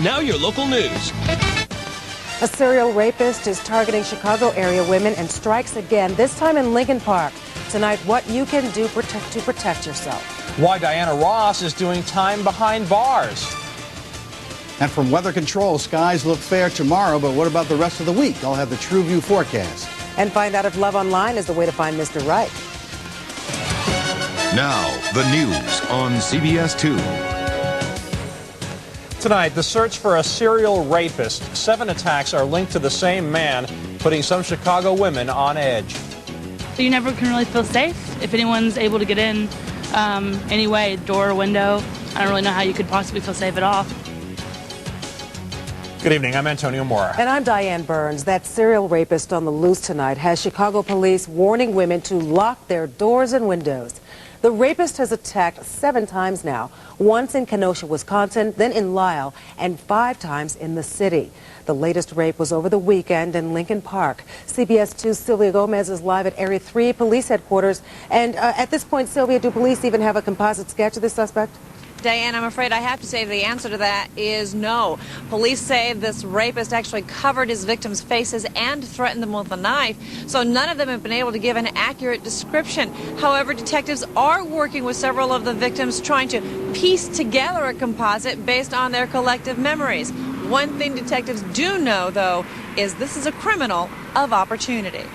Now your local news. A serial rapist is targeting Chicago area women and strikes again, this time in Lincoln Park. Tonight, what you can do to protect yourself. Why Diana Ross is doing time behind bars. And from Weather Control, skies look fair tomorrow, but what about the rest of the week? I'll have the True View forecast. And find out if love online is the way to find Mr. Right. Now, the news on CBS 2. Tonight, the search for a serial rapist. 7 attacks are linked to the same man, putting some Chicago women on edge. You never can really feel safe if anyone's able to get in anyway, door or window. I don't really know how you could possibly feel safe at all. Good evening, I'm Antonio Mora. And I'm Diann Burns. That serial rapist on the loose tonight has Chicago police warning women to lock their doors and windows. The rapist has attacked 7 times now, once in Kenosha, Wisconsin, then in Lisle, and 5 times in the city. The latest rape was over the weekend in Lincoln Park. CBS 2's Sylvia Gomez is live at Area 3 Police Headquarters. And at this point, Sylvia, do police even have a composite sketch of this suspect? Diane, I'm afraid I have to say the answer to that is no. Police say this rapist actually covered his victims' faces and threatened them with a knife, so none of them have been able to give an accurate description. However, detectives are working with several of the victims trying to piece together a composite based on their collective memories. One thing detectives do know, though, is this is a criminal of opportunity.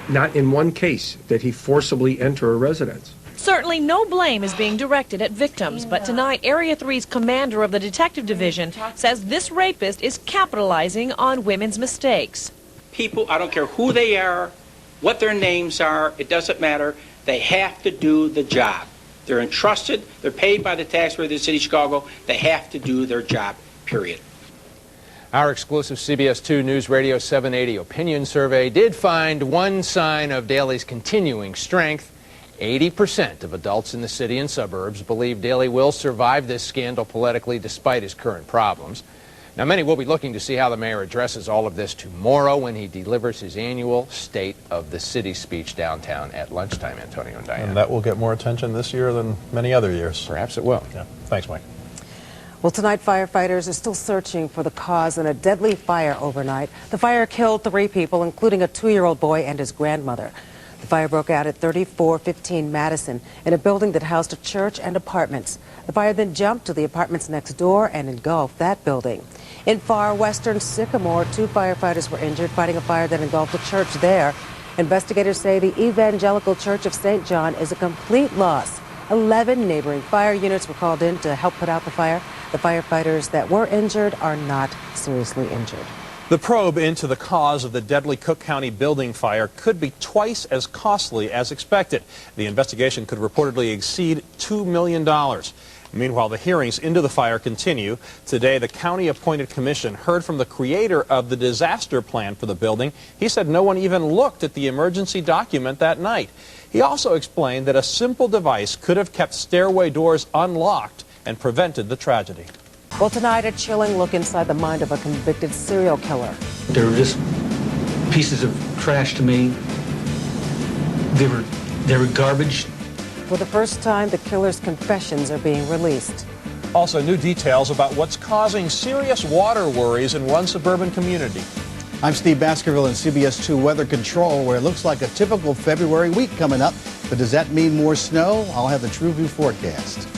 Not in one case did he forcibly enter a residence. Certainly no blame is being directed at victims, but tonight Area 3's commander of the detective division says this rapist is capitalizing on women's mistakes. People, I don't care who they are, what their names are, it doesn't matter. They have to do the job. They're entrusted, they're paid by the taxpayer of the city of Chicago. They have to do their job, period. Our exclusive CBS 2 News Radio 780 opinion survey did find one sign of Daley's continuing strength. 80% of adults in the city and suburbs believe Daley will survive this scandal politically despite his current problems. Now, many will be looking to see how the mayor addresses all of this tomorrow when he delivers his annual State of the City speech downtown at lunchtime, Antonio and Diann. And that will get more attention this year than many other years. Perhaps it will. Yeah. Thanks, Mike. Well, tonight, firefighters are still searching for the cause in a deadly fire overnight. The fire killed 3 people, including a 2-year-old boy and his grandmother. The fire broke out at 3415 Madison in a building that housed a church and apartments. The fire then jumped to the apartments next door and engulfed that building. In far western Sycamore, 2 firefighters were injured fighting a fire that engulfed a church there. Investigators say the Evangelical Church of St. John is a complete loss. 11 neighboring fire units were called in to help put out the fire. The firefighters that were injured are not seriously injured. The probe into the cause of the deadly Cook County building fire could be twice as costly as expected. The investigation could reportedly exceed $2 million. Meanwhile, the hearings into the fire continue. Today, the county-appointed commission heard from the creator of the disaster plan for the building. He said no one even looked at the emergency document that night. He also explained that a simple device could have kept stairway doors unlocked and prevented the tragedy. Well, tonight, a chilling look inside the mind of a convicted serial killer. They were just pieces of trash to me. They were garbage. For the first time, the killer's confessions are being released. Also, new details about what's causing serious water worries in one suburban community. I'm Steve Baskerville in CBS 2 Weather Control, where it looks like a typical February week coming up. But does that mean more snow? I'll have the True View forecast.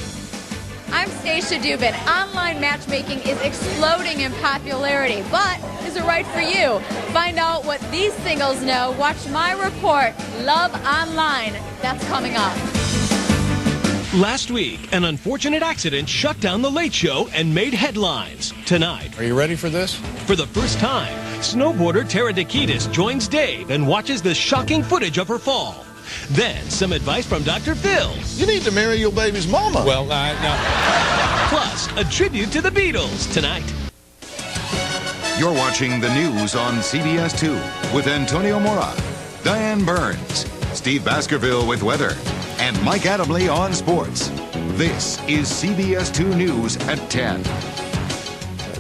I'm Stacia Dubin. Online matchmaking is exploding in popularity, but is it right for you? Find out what these singles know. Watch my report, Love Online. That's coming up. Last week, an unfortunate accident shut down The Late Show and made headlines. Tonight, Are you ready for this? for the first time, snowboarder Tara Dikitis joins Dave and watches the shocking footage of her fall. Then, some advice from Dr. Phil. You need to marry your baby's mama. Well, no. Plus, a tribute to the Beatles tonight. You're watching the news on CBS 2 with Antonio Mora, Diann Burns, Steve Baskerville with weather, and Mike Adamle on sports. This is CBS 2 News at 10.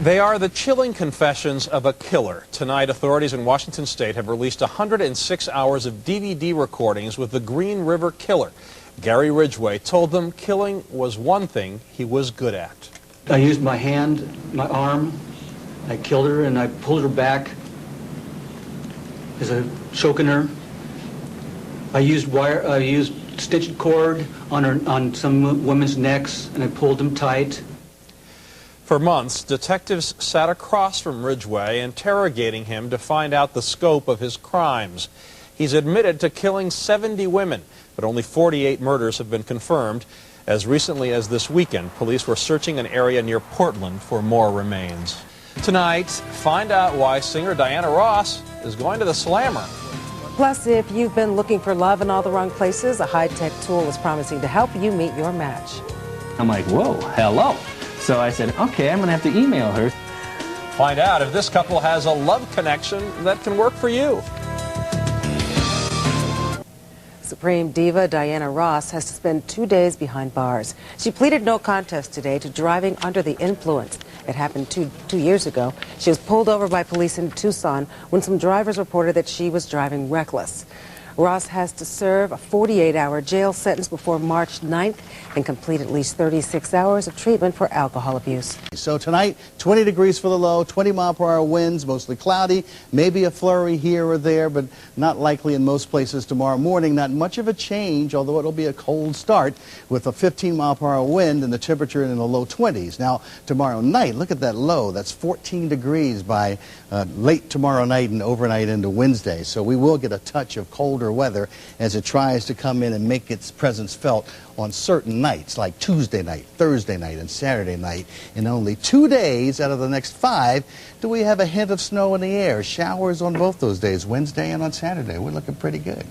They are the chilling confessions of a killer. Tonight, authorities in Washington state have released 106 hours of DVD recordings with the Green River Killer. Gary Ridgway told them killing was one thing he was good at. I used my hand, my arm. I killed her and I pulled her back as a choking her. I used stitched cord on some women's necks and I pulled them tight. For months, detectives sat across from Ridgway, interrogating him to find out the scope of his crimes. He's admitted to killing 70 women, but only 48 murders have been confirmed. As recently as this weekend, police were searching an area near Portland for more remains. Tonight, find out why singer Diana Ross is going to the Slammer. Plus, if you've been looking for love in all the wrong places, a high-tech tool is promising to help you meet your match. I'm like, whoa, hello. So I said, okay, I'm going to have to email her. Find out if this couple has a love connection that can work for you. Supreme diva Diana Ross has to spend 2 days behind bars. She pleaded no contest today to driving under the influence. It happened two years ago. She was pulled over by police in Tucson when some drivers reported that she was driving reckless. Ross has to serve a 48-hour jail sentence before March 9th and complete at least 36 hours of treatment for alcohol abuse. So tonight, 20 degrees for the low, 20-mile-per-hour winds, mostly cloudy, maybe a flurry here or there, but not likely in most places tomorrow morning. Not much of a change, although it'll be a cold start with a 15-mile-per-hour wind and the temperature in the low 20s. Now, tomorrow night, look at that low. That's 14 degrees by late tomorrow night and overnight into Wednesday. So we will get a touch of colder weather as it tries to come in and make its presence felt on certain nights like Tuesday night, Thursday night, and Saturday night. In only 2 days out of the next 5 do we have a hint of snow in the air. Showers on both those days, Wednesday and on Saturday. We're looking pretty good.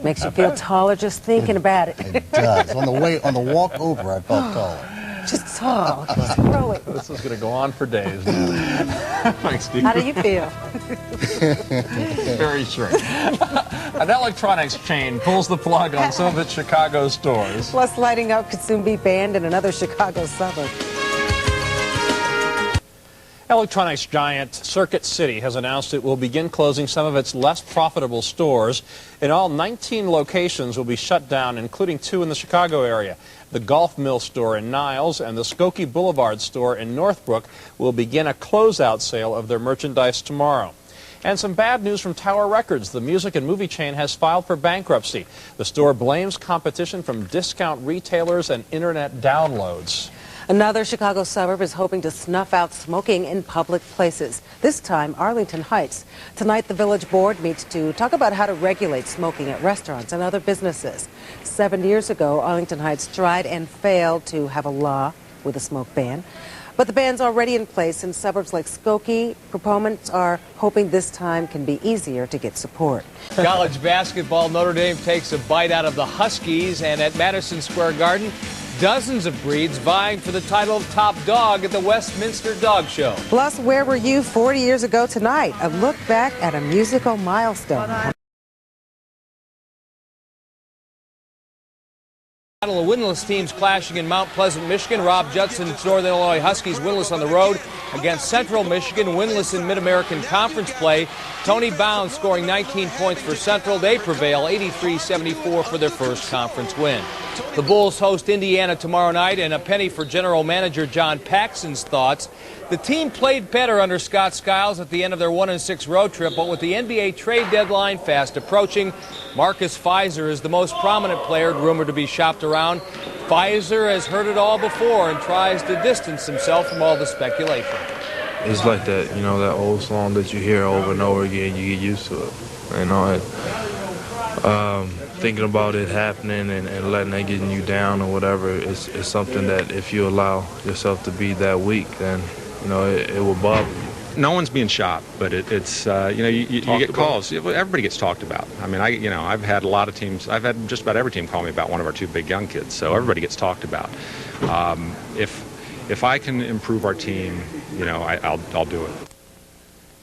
Makes you feel taller just thinking about it. It does. On the walk over, I felt taller. Just tall. Just throw it. This is going to go on for days now. Thanks, Steve. How do you feel? Very short. An electronics chain pulls the plug on some of its Chicago stores. Plus, lighting up could soon be banned in another Chicago suburb. Electronics giant Circuit City has announced it will begin closing some of its less profitable stores. In all, 19 locations will be shut down, including 2 in the Chicago area. The Golf Mill store in Niles and the Skokie Boulevard store in Northbrook will begin a closeout sale of their merchandise tomorrow. And some bad news from Tower Records. The music and movie chain has filed for bankruptcy. The store blames competition from discount retailers and internet downloads. Another Chicago suburb is hoping to snuff out smoking in public places, this time Arlington Heights. Tonight, the village board meets to talk about how to regulate smoking at restaurants and other businesses. 7 years ago, Arlington Heights tried and failed to have a law with a smoke ban. But the ban's already in place in suburbs like Skokie. Proponents are hoping this time can be easier to get support. College basketball, Notre Dame takes a bite out of the Huskies, and at Madison Square Garden, dozens of breeds vying for the title of top dog at the Westminster Dog Show. Plus, where were you 40 years ago tonight? A look back at a musical milestone. Battle of winless teams clashing in Mount Pleasant, Michigan. Rob Judson's Northern Illinois Huskies winless on the road against Central Michigan, winless in Mid-American Conference play. Tony Bounds scoring 19 points for Central. They prevail 83-74 for their first conference win. The Bulls host Indiana tomorrow night, and a penny for general manager John Paxson's thoughts. The team played better under Scott Skiles at the end of their 1-6 road trip, but with the NBA trade deadline fast approaching, Marcus Fizer is the most prominent player rumored to be shopped around. Fizer has heard it all before and tries to distance himself from all the speculation. It's like that, you know, that old song that you hear over and over again. You get used to it, you know. Thinking about it happening and letting that getting you down or whatever, it's something that if you allow yourself to be that weak, then, you know, it will bother you. No one's being shopped, but it's you know, you get calls. Everybody gets talked about. I mean, I've had a lot of teams. I've had just about every team call me about one of our 2 big young kids. So everybody gets talked about. If I can improve our team, you know, I'll do it.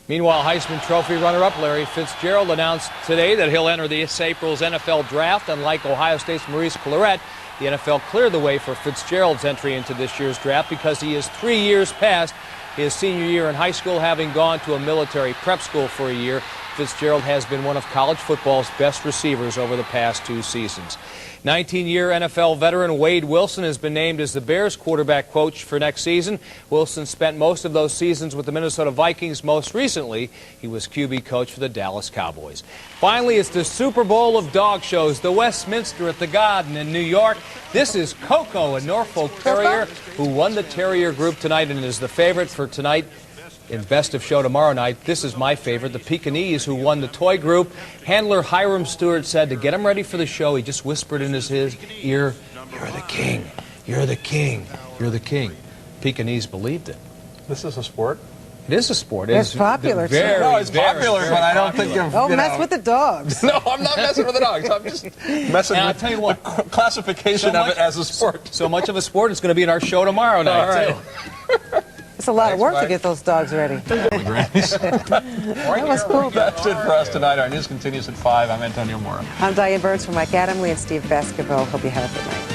Meanwhile, Heisman Trophy runner-up Larry Fitzgerald announced today that he'll enter this April's NFL draft. Unlike Ohio State's Maurice Clarett, the NFL cleared the way for Fitzgerald's entry into this year's draft because he is 3 yeyears past his senior year in high school, having gone to a military prep school for a year. Fitzgerald has been one of college football's best receivers over the past 2 seasons. 19-year NFL veteran Wade Wilson has been named as the Bears quarterback coach for next season. Wilson spent most of those seasons with the Minnesota Vikings. Most recently, he was QB coach for the Dallas Cowboys. Finally, it's the Super Bowl of dog shows, the Westminster at the Garden in New York. This is Coco, a Norfolk Terrier, who won the Terrier group tonight and is the favorite for tonight. In Best of Show tomorrow night, this is my favorite, the Pekingese, who won the toy group. Handler Hiram Stewart said to get him ready for the show, he just whispered in his ear, "You're the king, you're the king, you're the king." Pekingese believed it. This is a sport? It is a sport. It's popular, too. No, it's popular, but I don't think you're... Don't mess with the dogs. No, I'm not messing with the dogs. I'm just messing with I'll tell you what, the classification of it as a sport. So much of a sport, it's going to be in our show tomorrow night, too. It's a lot of work to get those dogs ready. That was cool. That's it for us tonight. Our news continues at 5. I'm Antonio Mora. I'm Diann Burns for Mike Adamle and Steve Baskerville. Hope you have a good night.